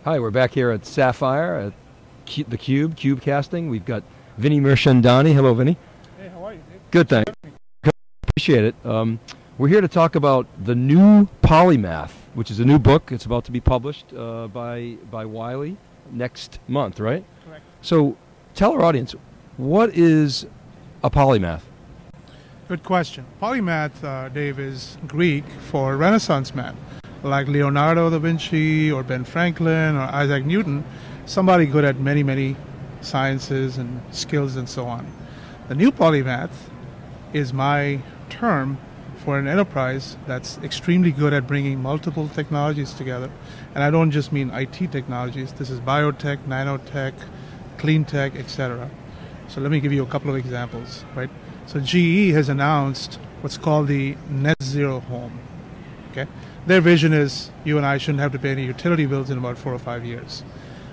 Hi, we're back here at Sapphire at the Cube Casting. We've got Vinnie Mirchandani. Hello, Vinnie. Hey, how are you, Dave? Good, thanks. Appreciate it. We're here to talk about the new Polymath, which is a new book. It's about to be published by Wiley next month, right? Correct. So tell our audience, what is a polymath? Good question. Polymath, Dave, is Greek for Renaissance man, like Leonardo da Vinci or Ben Franklin or Isaac Newton, somebody good at many, many sciences and skills and so on. The new polymath is my term for an enterprise that's extremely good at bringing multiple technologies together. And I don't just mean IT technologies. This is biotech, nanotech, clean tech, etc. So let me give you a couple of examples, right? So GE has announced what's called the net zero home. Okay? Their vision is you and I shouldn't have to pay any utility bills in about 4 or 5 years.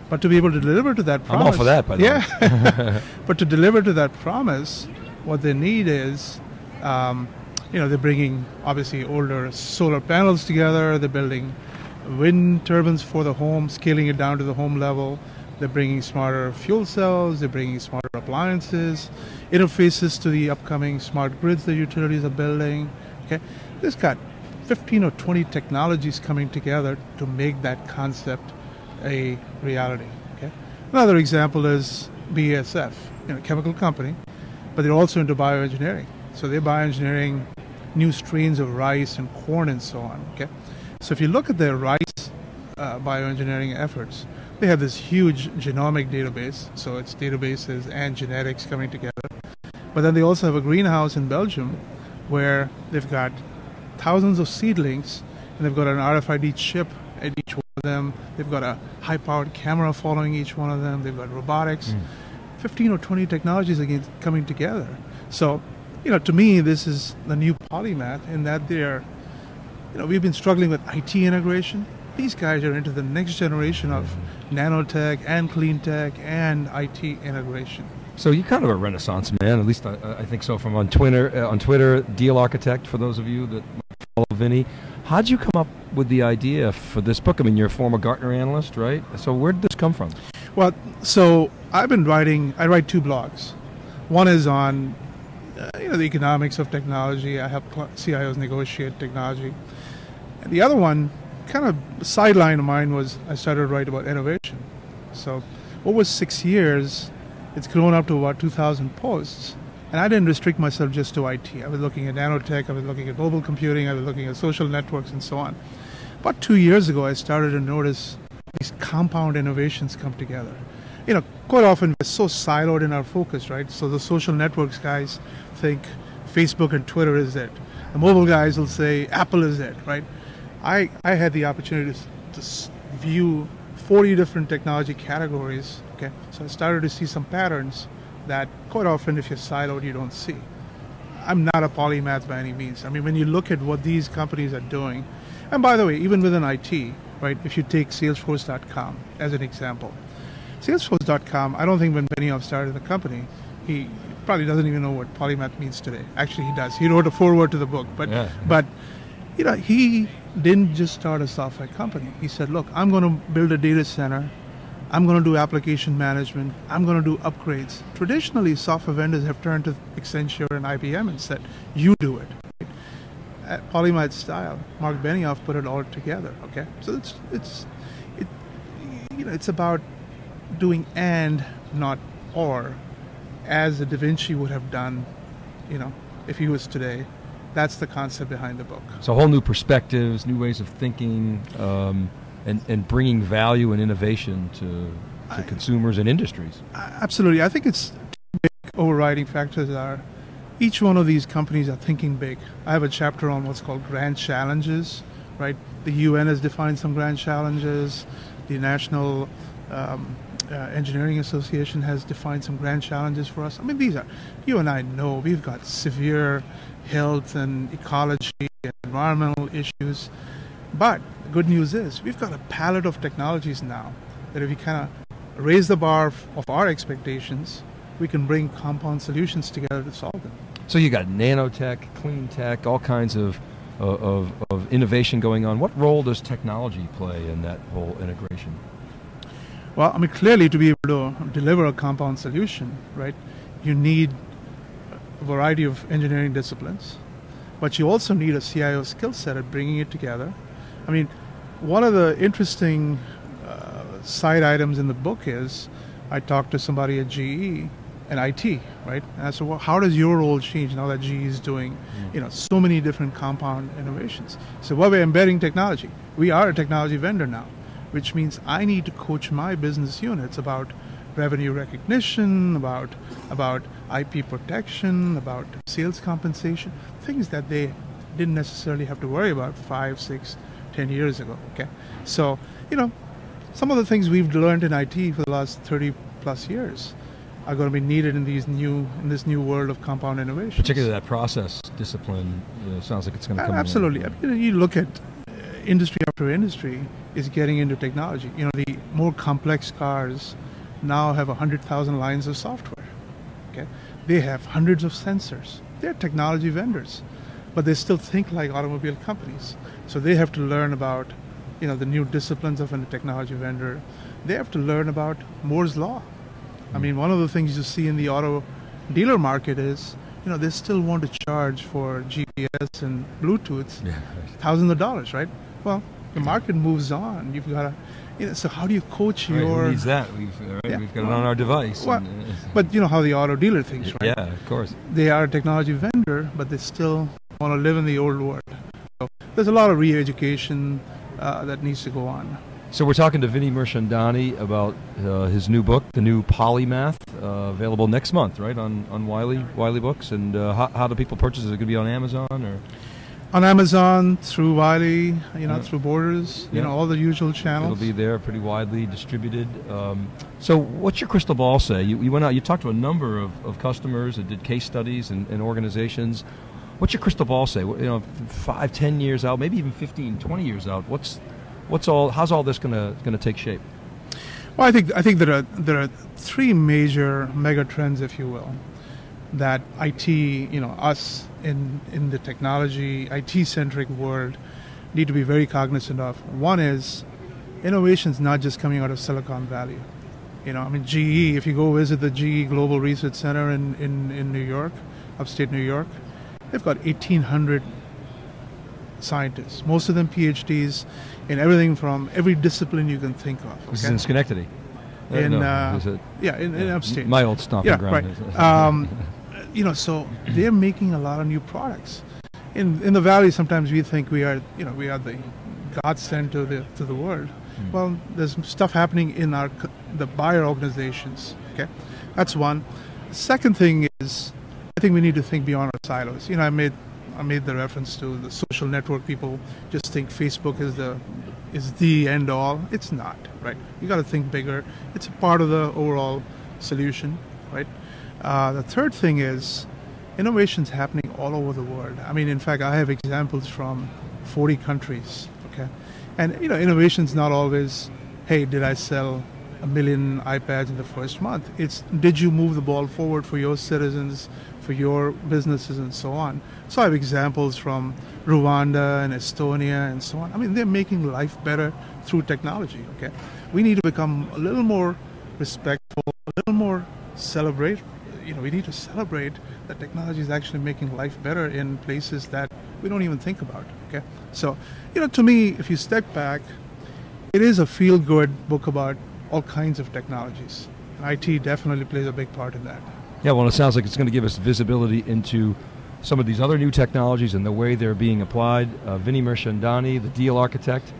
But to be able to deliver to that promise... I'm all for that, by the way. Yeah. But to deliver to that promise, what they need is, they're bringing, obviously, older solar panels together. They're building wind turbines for the home, scaling it down to the home level. They're bringing smarter fuel cells. They're bringing smarter appliances, interfaces to the upcoming smart grids the utilities are building. Okay, this got 15 or 20 technologies coming together to make that concept a reality. Okay, another example is BASF, chemical company, but they're also into bioengineering. So they're bioengineering new strains of rice and corn and so on. Okay, so if you look at their rice bioengineering efforts, they have this huge genomic database, so it's databases and genetics coming together. But then they also have a greenhouse in Belgium where they've got thousands of seedlings, and they've got an RFID chip at each one of them. They've got a high-powered camera following each one of them. They've got robotics. 15 or 20 technologies again coming together. So, to me, this is the new polymath in that they're, we've been struggling with IT integration. These guys are into the next generation of nanotech and clean tech and IT integration. So you're kind of a Renaissance man, at least I think so. From on Twitter, Deal Architect. For those of you that follow Vinnie, how'd you come up with the idea for this book? I mean, you're a former Gartner analyst, right? So where did this come from? Well, so I've been writing. I write 2 blogs. One is on the economics of technology. I help CIOs negotiate technology, and the other one, kind of sideline of mine, was I started to write about innovation. So over 6 years, it's grown up to about 2,000 posts. And I didn't restrict myself just to IT. I was looking at nanotech, I was looking at mobile computing, I was looking at social networks and so on. About 2 years ago, I started to notice these compound innovations come together. Quite often we're so siloed in our focus, right? So the social networks guys think Facebook and Twitter is it. The mobile guys will say Apple is it, right? I had the opportunity to view 40 different technology categories. Okay, so I started to see some patterns that quite often, if you're siloed, you don't see. I'm not a polymath by any means. I mean, when you look at what these companies are doing, and by the way, even within IT, right? If you take Salesforce.com as an example, Salesforce.com, I don't think when Benioff started the company, he probably doesn't even know what polymath means today. Actually, he does. He wrote a foreword to the book, but he didn't just start a software company. He said, look, I'm going to build a data center. I'm going to do application management. I'm going to do upgrades. Traditionally, software vendors have turned to Accenture and IBM and said, you do it. Right? At Polymath style, Mark Benioff put it all together. Okay, so it's about doing and, not or, as a Da Vinci would have done, if he was today. That's the concept behind the book. So whole new perspectives, new ways of thinking, and bringing value and innovation to consumers and industries. Absolutely. I think it's two big overriding factors are each one of these companies are thinking big. I have a chapter on what's called grand challenges, right? The UN has defined some grand challenges. The National Engineering Association has defined some grand challenges for us. I mean, these are, you and I know, we've got severe health and ecology and environmental issues. But the good news is we've got a palette of technologies now that if we kind of raise the bar of our expectations, we can bring compound solutions together to solve them. So you got nanotech, clean tech, all kinds of innovation going on. What role does technology play in that whole integration? Well, I mean, clearly to be able to deliver a compound solution, right, you need a variety of engineering disciplines, but you also need a CIO skill set at bringing it together. I mean, one of the interesting side items in the book is I talked to somebody at GE and IT, right? And I said, well, how does your role change now that GE is doing, so many different compound innovations? So, well, we're embedding technology. We are a technology vendor now, which means I need to coach my business units about revenue recognition, about IP protection, about sales compensation, things that they didn't necessarily have to worry about 5, 6, 10 years ago. Okay, so some of the things we've learned in IT for the last 30 plus years are going to be needed in this new world of compound innovation. Particularly that process discipline, sounds like it's going to come. Absolutely. I mean, you look at industry after industry is getting into technology. The more complex cars now have 100,000 lines of software. Okay, they have hundreds of sensors. They're technology vendors, but they still think like automobile companies. So they have to learn about the new disciplines of a technology vendor. They have to learn about Moore's law. I mean, one of the things you see in the auto dealer market is, they still want to charge for GPS and Bluetooth thousands of dollars, right? Well, the market moves on. You've got to, so how do you coach your... Who needs that? We've got it on our device. Well, but you know how the auto dealer thinks, right? Yeah, of course. They are a technology vendor, but they still want to live in the old world. So there's a lot of re-education that needs to go on. So we're talking to Vinnie Mirchandani about his new book, the new Polymath, available next month, right, on Wiley Books. And how do people purchase it? Is it going to be on Amazon or? On Amazon, through Wiley, through Borders, all the usual channels. It'll be there, pretty widely distributed. So what's your crystal ball say? You went out, you talked to a number of customers that did case studies and organizations. What's your crystal ball say? 5, 10 years out, maybe even 15, 20 years out, how's all this going to take shape? Well, I think there are three major mega trends, if you will, that IT, us in the technology, IT-centric world need to be very cognizant of. One is innovation's not just coming out of Silicon Valley. GE, if you go visit the GE Global Research Center in New York, upstate New York, they've got 1,800 scientists, most of them PhDs in everything from every discipline you can think of. Okay? This is in Schenectady. In upstate. My old stomping ground. Right. So they're making a lot of new products. In the valley, sometimes we think we are the godsend to the world. Well, there's stuff happening in the buyer organizations. Okay, that's one. The second thing is, I think we need to think beyond our silos. I made the reference to the social network. People just think Facebook is the end all. It's not, right? You got to think bigger. It's a part of the overall solution, right? The third thing is innovation's happening all over the world. I mean, in fact, I have examples from 40 countries. Okay, and innovation's not always, hey, did I sell 1 million iPads in the first month? It's, did you move the ball forward for your citizens, for your businesses, and so on. So I have examples from Rwanda and Estonia and so on. I mean, they're making life better through technology. Okay, we need to become a little more respectful, a little more celebrate. We need to celebrate that technology is actually making life better in places that we don't even think about. Okay, so to me, if you step back, it is a feel-good book about all kinds of technologies. IT definitely plays a big part in that. Yeah, well, it sounds like it's going to give us visibility into some of these other new technologies and the way they're being applied. Vinnie Mirchandani, the deal architect,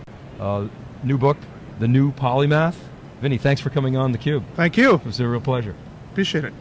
new book, The New Polymath. Vinnie, thanks for coming on theCUBE. Thank you. It was a real pleasure. Appreciate it.